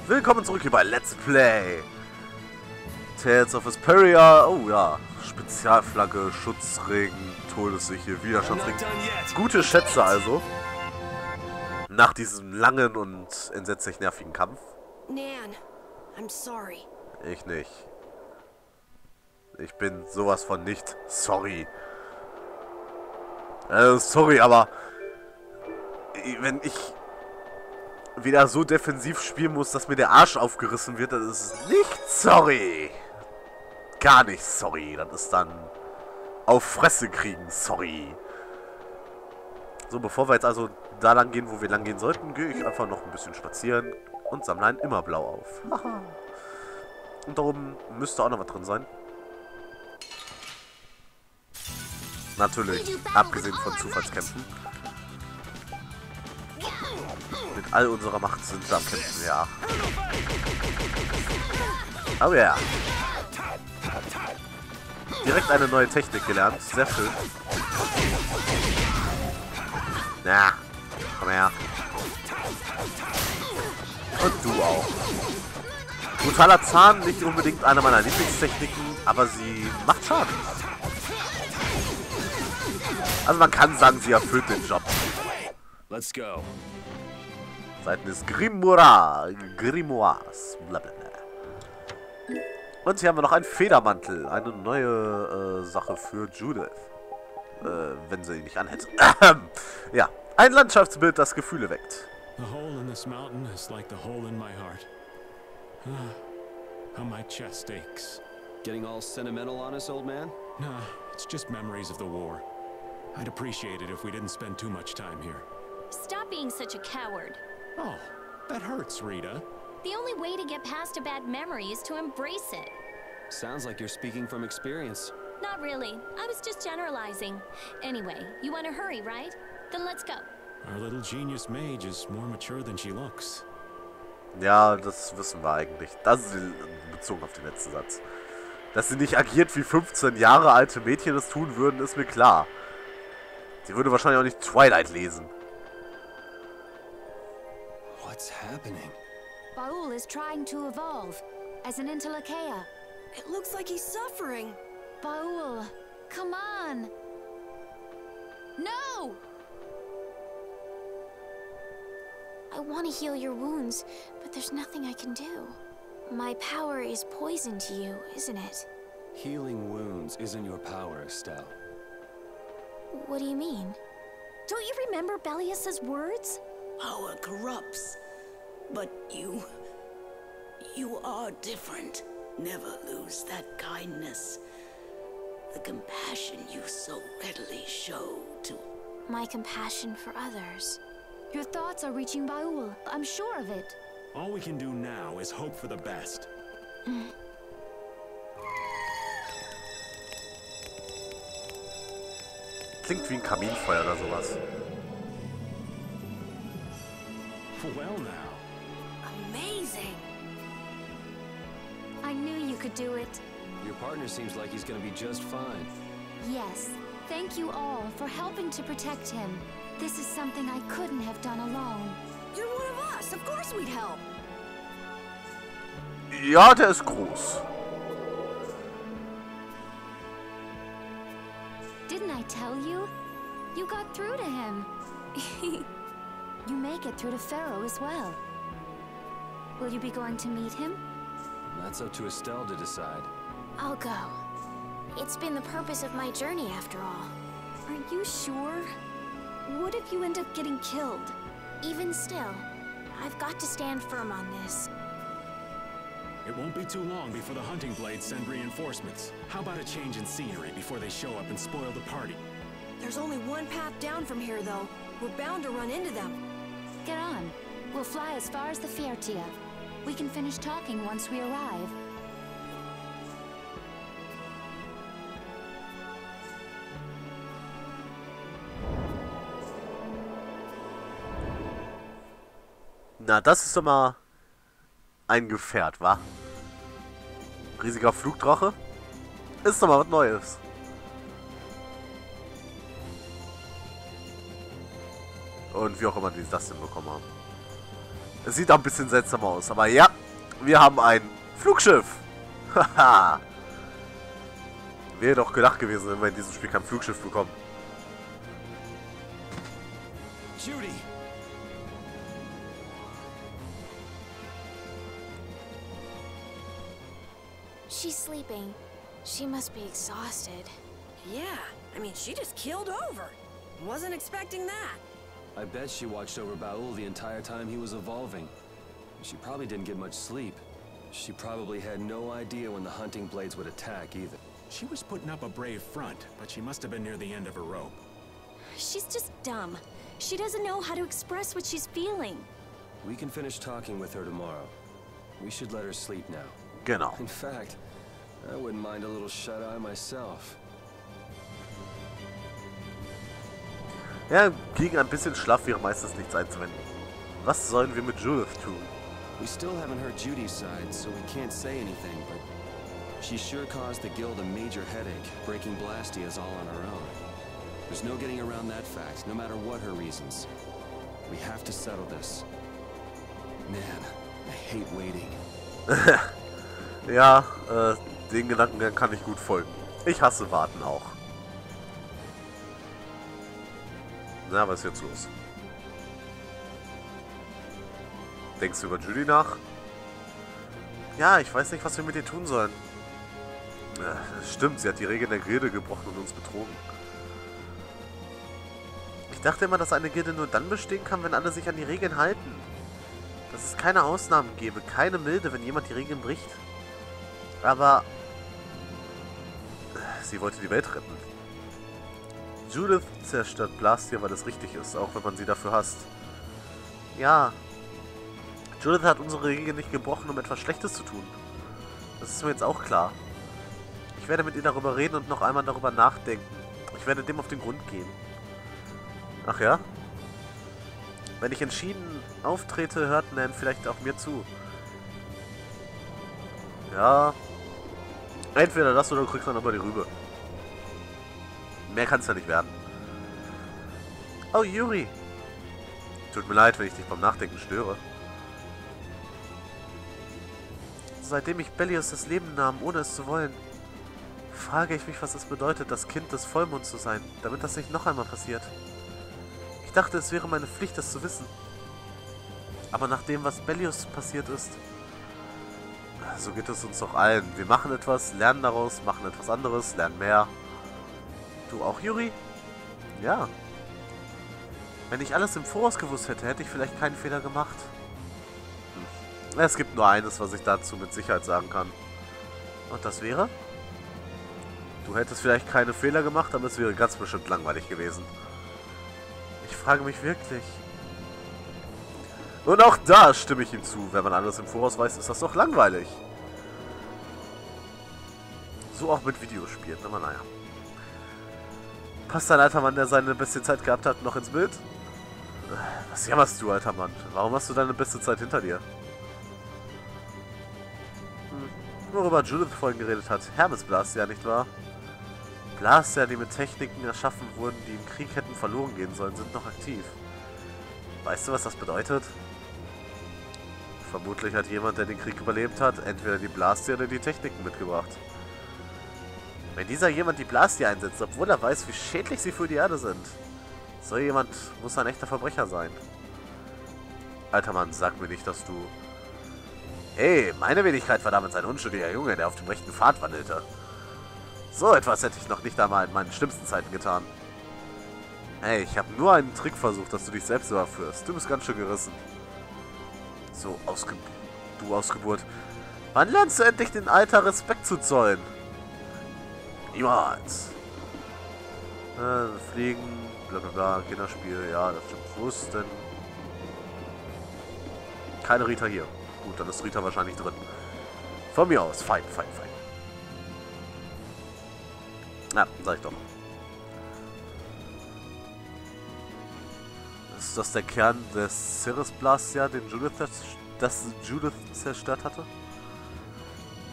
Willkommen zurück hier bei Let's Play Tales of Vesperia. Oh ja, Spezialflagge, Schutzring, Todessichel, Widerstandsring. Gute Schätze also. Nach diesem langen und entsetzlich nervigen Kampf. Nan, I'm sorry. Ich nicht. Ich bin sowas von nicht sorry. Sorry, aber wenn ich wieder so defensiv spielen muss, dass mir der Arsch aufgerissen wird, dann ist es nicht sorry. Gar nicht sorry. Das ist dann auf Fresse kriegen sorry. So, bevor wir jetzt also da lang gehen, wo wir lang gehen sollten, gehe ich einfach noch ein bisschen spazieren und sammle einen immer blau auf. Und da oben müsste auch noch was drin sein. Natürlich, abgesehen von Zufallskämpfen. Mit all unserer Macht sind wir am Kämpfen, ja. Oh ja. Yeah. Direkt eine neue Technik gelernt. Sehr schön. Na, komm her. Und du auch. Brutaler Zahn, nicht unbedingt eine meiner Lieblingstechniken, aber sie macht Schaden. Also man kann sagen, sie erfüllt den Job. Let's go. Seiten des Grimoires. Blablabla. Und hier haben wir noch einen Federmantel. Eine neue Sache für Judith. Wenn sie ihn nicht anhält. Ja, ein Landschaftsbild, das Gefühle weckt. The hole in this mountain is like the hole in my heart. How my chest aches. Getting all sentimental on us, old man? Nah, it's just memories of the war. I'd appreciate it if we didn't spend too much time here. Stop being such a coward. Oh, that hurts, Rita. The only way to get past a bad memory is to embrace it. Sounds like you're speaking from experience. Not really. I was just generalizing. Anyway, you want to hurry, right? Then let's go. Our little genius mage is more mature than she looks. Ja, das wissen wir eigentlich. Das ist bezogen auf den letzten Satz. Dass sie nicht agiert wie 15 Jahre alte Mädchen es tun würden, ist mir klar. Sie würde wahrscheinlich auch nicht Twilight lesen. What's happening? Baul is trying to evolve as an Intellicaea. It looks like he's suffering. Baul, come on! No! I want to heal your wounds, but there's nothing I can do. My power is poison to you, isn't it? Healing wounds isn't your power, Estelle. What do you mean? Don't you remember Bellius's words? Power corrupts. But you are different. Never lose that kindness. The compassion you so readily show to... My compassion for others. Your thoughts are reaching Baul. I'm sure of it. All we can do now is hope for the best. Klingt wie ein Kaminfeuer oder sowas. Well now. Amazing! I knew you could do it. Your partner seems like he's gonna be just fine. Yes. Thank you all for helping to protect him. This is something I couldn't have done alone. You're one of us. Of course we'd help. Ja, der ist groß. Didn't I tell you? You got through to him. You make it through to Pharaoh as well. Will you be going to meet him? That's up to Estelle to decide. I'll go. It's been the purpose of my journey after all. Are you sure? What if you end up getting killed? Even still, I've got to stand firm on this. It won't be too long before the hunting blades send reinforcements. How about a change in scenery before they show up and spoil the party? There's only one path down from here, though. We're bound to run into them. Get on. We'll fly as far as the Fiertia. We can finish talking once we arrive. Na, das ist doch mal ein Gefährt, wa? Riesiger Flugdrache? Ist doch mal was Neues. Und wie auch immer die das denn bekommen haben. Es sieht auch ein bisschen seltsam aus. Aber ja, wir haben ein Flugschiff. Haha. Wäre doch gedacht gewesen, wenn wir in diesem Spiel kein Flugschiff bekommen. Judy! She's sleeping. She must be exhausted. Yeah, I mean, she just keeled over. Wasn't expecting that. I bet she watched over Baul the entire time he was evolving. She probably didn't get much sleep. She probably had no idea when the hunting blades would attack either. She was putting up a brave front, but she must have been near the end of her rope. She's just dumb. She doesn't know how to express what she's feeling. We can finish talking with her tomorrow. We should let her sleep now. Genau. In fact, I wouldn't mind a little shut-eye myself. Ja, gegen ein bisschen Schlaf wäre meistens nichts einzuwenden. Was sollen wir mit Judith tun? We still haven't heard Judy's side, so we can't say anything, but she sure caused the guild a major headache, breaking Blastias all on her own. There's no getting around that fact, no matter what her reasons. We have to settle this. Man, I hate waiting. Ja, den Gedankengang kann ich gut folgen. Ich hasse Warten auch. Na, was ist jetzt los? Denkst du über Judy nach? Ja, ich weiß nicht, was wir mit ihr tun sollen. Stimmt, sie hat die Regeln der Gilde gebrochen und uns betrogen. Ich dachte immer, dass eine Gilde nur dann bestehen kann, wenn alle sich an die Regeln halten. Dass es keine Ausnahmen gäbe, keine Milde, wenn jemand die Regeln bricht. Aber sie wollte die Welt retten. Judith zerstört Blastia, weil es richtig ist, auch wenn man sie dafür hasst. Ja, Judith hat unsere Regeln nicht gebrochen, um etwas Schlechtes zu tun. Das ist mir jetzt auch klar. Ich werde mit ihr darüber reden und noch einmal darüber nachdenken. Ich werde dem auf den Grund gehen. Ach ja? Wenn ich entschieden auftrete, hört Nan vielleicht auch mir zu. Ja. Entweder das oder du kriegst dann aber die Rübe. Mehr kann es ja nicht werden. Oh, Yuri. Tut mir leid, wenn ich dich beim Nachdenken störe. Seitdem ich Bellius das Leben nahm, ohne es zu wollen, frage ich mich, was es bedeutet, das Kind des Vollmonds zu sein, damit das nicht noch einmal passiert. Ich dachte, es wäre meine Pflicht, das zu wissen. Aber nach dem, was Bellius passiert ist, so geht es uns doch allen. Wir machen etwas, lernen daraus, machen etwas anderes, lernen mehr. Du auch, Yuri? Ja. Wenn ich alles im Voraus gewusst hätte, hätte ich vielleicht keinen Fehler gemacht. Es gibt nur eines, was ich dazu mit Sicherheit sagen kann. Und das wäre? Du hättest vielleicht keine Fehler gemacht, aber es wäre ganz bestimmt langweilig gewesen. Ich frage mich wirklich. Und auch da stimme ich ihm zu. Wenn man alles im Voraus weiß, ist das doch langweilig. So auch mit Videospielen, aber naja. Passt ein alter Mann, der seine beste Zeit gehabt hat, noch ins Bild? Was jammerst du, alter Mann? Warum hast du deine beste Zeit hinter dir? Worüber Judith vorhin geredet hat. Hermes-Blastia, nicht wahr? Blastia, die mit Techniken erschaffen wurden, die im Krieg hätten verloren gehen sollen, sind noch aktiv. Weißt du, was das bedeutet? Vermutlich hat jemand, der den Krieg überlebt hat, entweder die Blastia oder die Techniken mitgebracht. Wenn dieser jemand die Blastia einsetzt, obwohl er weiß, wie schädlich sie für die Erde sind, so jemand muss ein echter Verbrecher sein. Alter Mann, sag mir nicht, dass du... Hey, meine Wenigkeit war damals ein unschuldiger Junge, der auf dem rechten Pfad wandelte. So etwas hätte ich noch nicht einmal in meinen schlimmsten Zeiten getan. Hey, ich habe nur einen Trick versucht, dass du dich selbst so erführst. Du bist ganz schön gerissen. So, du Ausgeburt. Wann lernst du endlich den Alter Respekt zu zollen? Niemals. Fliegen, bla bla bla, Kinderspiel, ja, das stimmt. Wo ist denn... Keine Rita hier. Gut, dann ist Rita wahrscheinlich drin. Von mir aus, fein, fein, fein. Ja, sag ich doch. Ist das der Kern des Cirrus Blastia, den Judith zerstört hatte?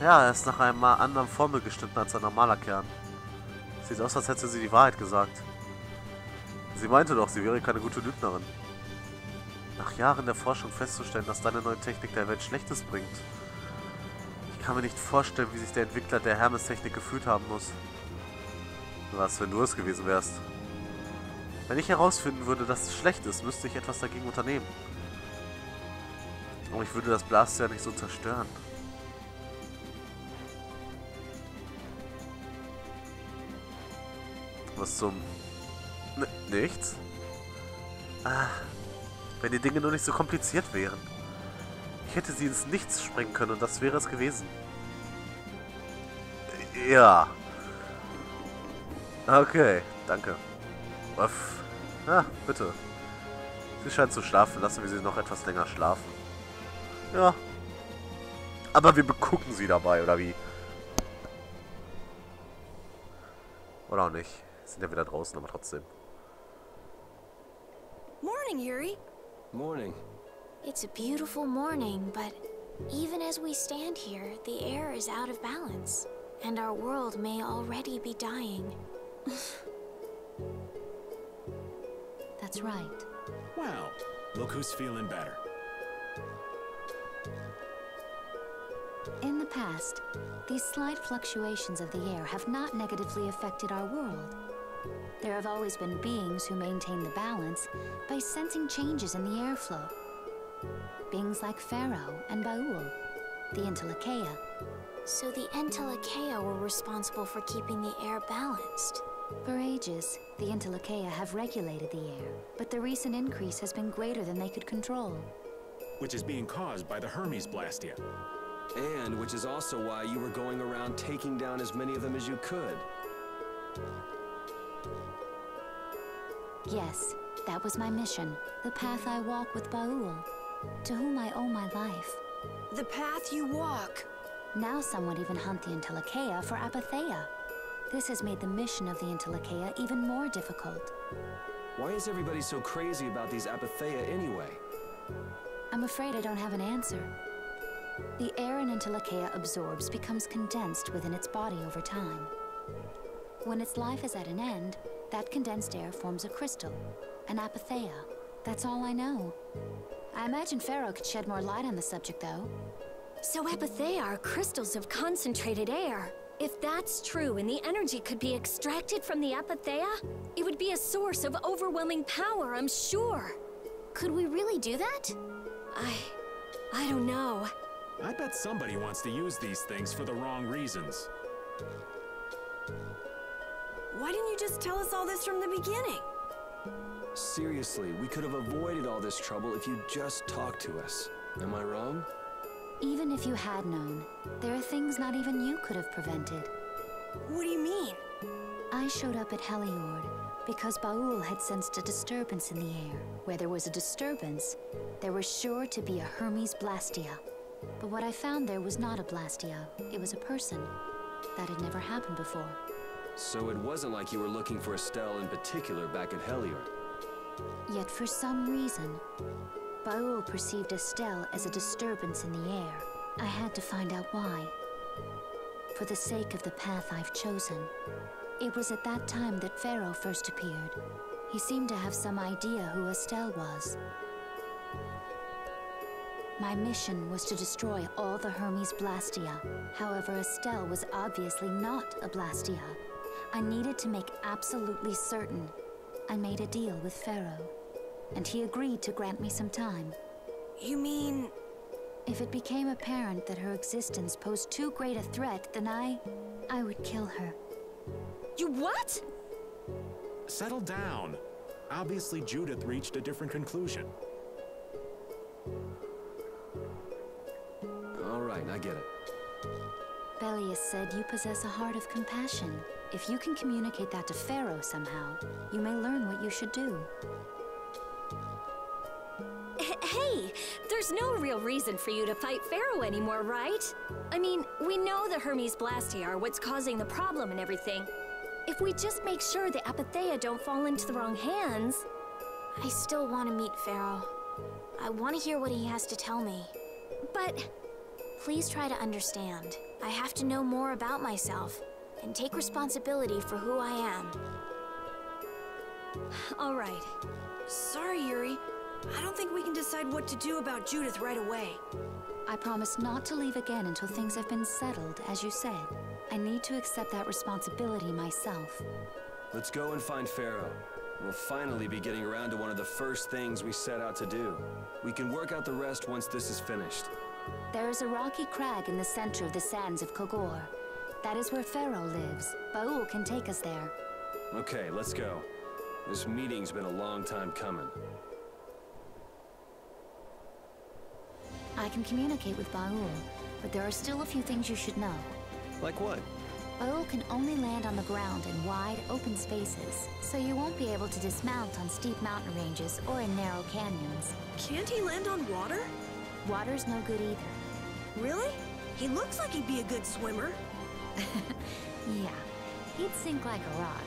Ja, er ist nach einer anderen Formel geschnitten als ein normaler Kern. Sieht aus, als hätte sie die Wahrheit gesagt. Sie meinte doch, sie wäre keine gute Lügnerin. Nach Jahren der Forschung festzustellen, dass deine neue Technik der Welt Schlechtes bringt. Ich kann mir nicht vorstellen, wie sich der Entwickler der Hermes-Technik gefühlt haben muss. Was, wenn du es gewesen wärst? Wenn ich herausfinden würde, dass es schlecht ist, müsste ich etwas dagegen unternehmen. Aber ich würde das Blaster ja nicht so zerstören. Was zum... Nichts? Ah, wenn die Dinge nur nicht so kompliziert wären. Ich hätte sie ins Nichts sprengen können und das wäre es gewesen. Ja. Okay, danke. Uff. Ah, bitte. Sie scheint zu schlafen. Lassen wir sie noch etwas länger schlafen. Ja. Aber wir begucken sie dabei, oder wie? Oder auch nicht. Sind ja wieder draußen, aber trotzdem. Morning, Yuri. Morning. It's a beautiful morning, but even as we stand here, the air is out of balance, and our world may already be dying. That's right. Well, look who's feeling better. In the past, these slight fluctuations of the air have not negatively affected our world. There have always been beings who maintain the balance by sensing changes in the airflow. Beings like Pharaoh and Baul, the Entelekea. So the Entelekea were responsible for keeping the air balanced. For ages, the Entelekea have regulated the air, but the recent increase has been greater than they could control. Which is being caused by the Hermes Blastia. And which is also why you were going around taking down as many of them as you could. Yes, that was my mission, the path I walk with Baul, to whom I owe my life. The path you walk. Now some would even hunt the Entelekea for Apatheia. This has made the mission of the Entelekea even more difficult. Why is everybody so crazy about these Apatheia anyway? I'm afraid I don't have an answer. The air an Entelekea absorbs becomes condensed within its body over time. When its life is at an end, that condensed air forms a crystal, an Apatheia. That's all I know. I imagine Pharaoh could shed more light on the subject, though. So Apatheia are crystals of concentrated air. If that's true and the energy could be extracted from the Apatheia, it would be a source of overwhelming power, I'm sure. Could we really do that? I don't know. I bet somebody wants to use these things for the wrong reasons. Why didn't you just tell us all this from the beginning? Seriously, we could have avoided all this trouble if you just talked to us. Am I wrong? Even if you had known, there are things not even you could have prevented. What do you mean? I showed up at Heliord because Baul had sensed a disturbance in the air. Where there was a disturbance, there was sure to be a Hermes Blastia. But what I found there was not a Blastia, it was a person. That had never happened before. So it wasn't like you were looking for Estelle in particular back at Heliord. Yet for some reason, Baul perceived Estelle as a disturbance in the air. I had to find out why. For the sake of the path I've chosen. It was at that time that Pharaoh first appeared. He seemed to have some idea who Estelle was. My mission was to destroy all the Hermes Blastia. However, Estelle was obviously not a Blastia. I needed to make absolutely certain. I made a deal with Pharaoh, and he agreed to grant me some time. You mean... If it became apparent that her existence posed too great a threat, then I would kill her. You what? Settle down. Obviously, Judith reached a different conclusion. All right, I get it. Belius said you possess a heart of compassion. If you can communicate that to Pharaoh somehow, you may learn what you should do. Hey, there's no real reason for you to fight Pharaoh anymore, right? I mean, we know the Hermes Blastia are what's causing the problem and everything. If we just make sure the Apatheia don't fall into the wrong hands... I still want to meet Pharaoh. I want to hear what he has to tell me. But... Please try to understand. I have to know more about myself, and take responsibility for who I am. All right. Sorry, Yuri. I don't think we can decide what to do about Judith right away. I promise not to leave again until things have been settled, as you said. I need to accept that responsibility myself. Let's go and find Pharaoh. We'll finally be getting around to one of the first things we set out to do. We can work out the rest once this is finished. There is a rocky crag in the center of the sands of Kogor. That is where Pharaoh lives. Baul can take us there. Okay, let's go. This meeting's been a long time coming. I can communicate with Baul, but there are still a few things you should know. Like what? Baul can only land on the ground in wide, open spaces, so you won't be able to dismount on steep mountain ranges or in narrow canyons. Can't he land on water? Water's no good either. Really? He looks like he'd be a good swimmer. Yeah, he'd sink like a rock.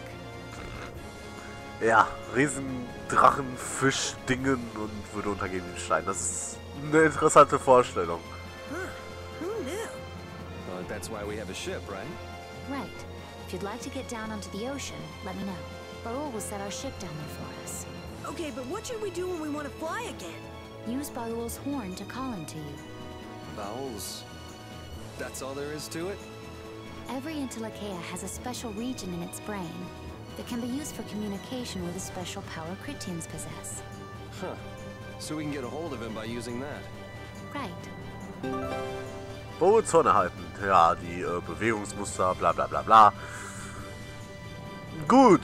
Ja, Riesendrachenfisch-Dingen und würde untergehen wie ein Stein. Das ist eine interessante Vorstellung. Huh. Who knew? Well, that's why we have a ship, right? Right. If you'd like to get down onto the ocean, let me know. Baul will set our ship down there for us. Okay, but what should we do when we want to fly again? Use Baul's horn to call him to you. Vowels. That's all there is to it? Every Intellicaea has a special region in its brain that can be used for communication with a special power Critians possess. Huh. So we can get a hold of him by using that. Right. Bauls Horn erhalten. Ja, die Bewegungsmuster, bla bla bla bla. Gut.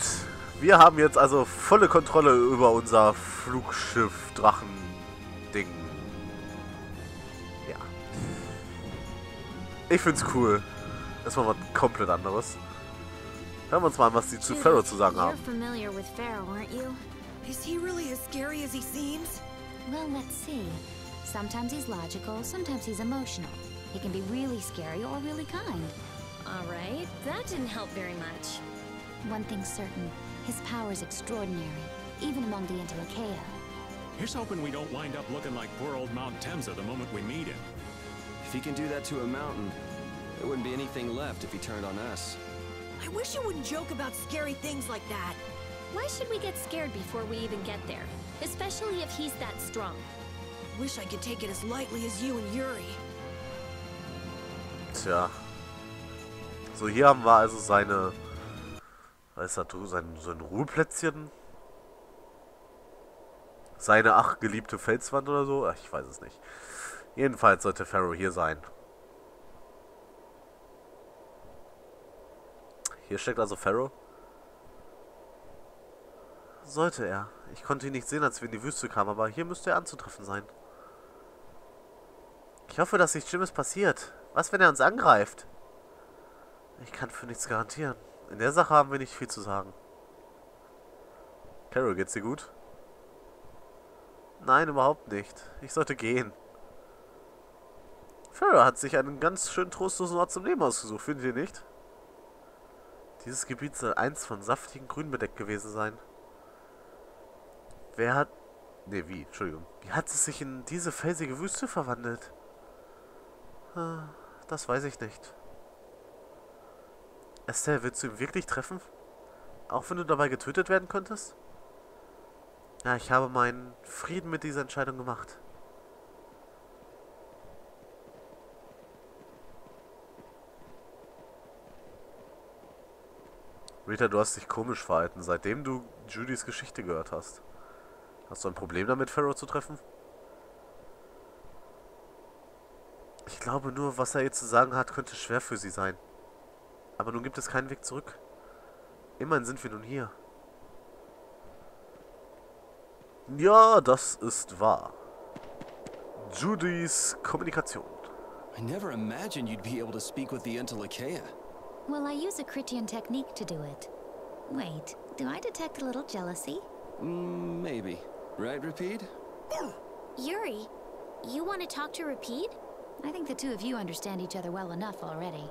Wir haben jetzt also volle Kontrolle über unser Flugschiff, Drachen-Ding. Ja. Ich find's cool. Das war was komplett anderes. Hören wir uns mal an, was die zu Pharaoh zu sagen haben. You're familiar with Pharaoh, aren't you? Is he really as scary as he seems? Well, let's see. Sometimes he's logical, sometimes he's emotional. He can be really scary or really kind. All right, that didn't help very much. One thing's certain, his power's extraordinary, even among the Intellicaea. Here's hoping we don't wind up looking like poor old Mount Temsa the moment we meet him. If he can do that to a mountain, there wouldn't be anything left if he turned on us. I wish you wouldn't joke about scary things like that. Why should we get scared before we even get there? Especially if he's that strong. Wish I could take it as lightly as you and Yuri. Tja. So, hier haben wir also seine... Was ist das? Sein Ruheplätzchen? Seine geliebte Felswand oder so? Ach, ich weiß es nicht. Jedenfalls sollte Pharaoh hier sein. Hier steckt also Pharaoh. Sollte er. Ich konnte ihn nicht sehen, als wir in die Wüste kamen, aber hier müsste er anzutreffen sein. Ich hoffe, dass nichts Schlimmes passiert. Was, wenn er uns angreift? Ich kann für nichts garantieren. In der Sache haben wir nicht viel zu sagen. Carol, geht's dir gut? Nein, überhaupt nicht. Ich sollte gehen. Pharaoh hat sich einen ganz schön trostlosen Ort zum Leben ausgesucht, findet ihr nicht? Dieses Gebiet soll einst von saftigem Grün bedeckt gewesen sein. Wer hat... Ne, wie? Entschuldigung. Wie hat es sich in diese felsige Wüste verwandelt? Das weiß ich nicht. Estelle, willst du ihn wirklich treffen? Auch wenn du dabei getötet werden könntest? Ja, ich habe meinen Frieden mit dieser Entscheidung gemacht. Rita, du hast dich komisch verhalten, seitdem du Judys Geschichte gehört hast. Hast du ein Problem damit, Pharaoh zu treffen? Ich glaube nur, was er jetzt zu sagen hat, könnte schwer für sie sein. Aber nun gibt es keinen Weg zurück. Immerhin sind wir nun hier. Ja, das ist wahr. Judys Kommunikation. I never imagined you'd be able to speak with the Intellicaea. Well, I use a Critian technique to do it. Wait, do I detect a little jealousy? Maybe. Right, Rapide? Yuri, you want to talk to Rapide? I think the two of you understand each other well enough already.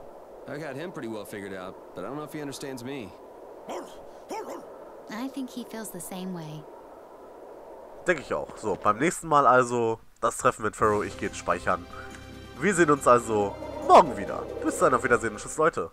I got him pretty well figured out, but I don't know if he understands me. I think he feels the same way. Denke ich auch. So, beim nächsten Mal also das Treffen mit Pharaoh. Ich gehe jetzt speichern. Wir sehen uns also morgen wieder. Bis dann, auf Wiedersehen und tschüss, Leute.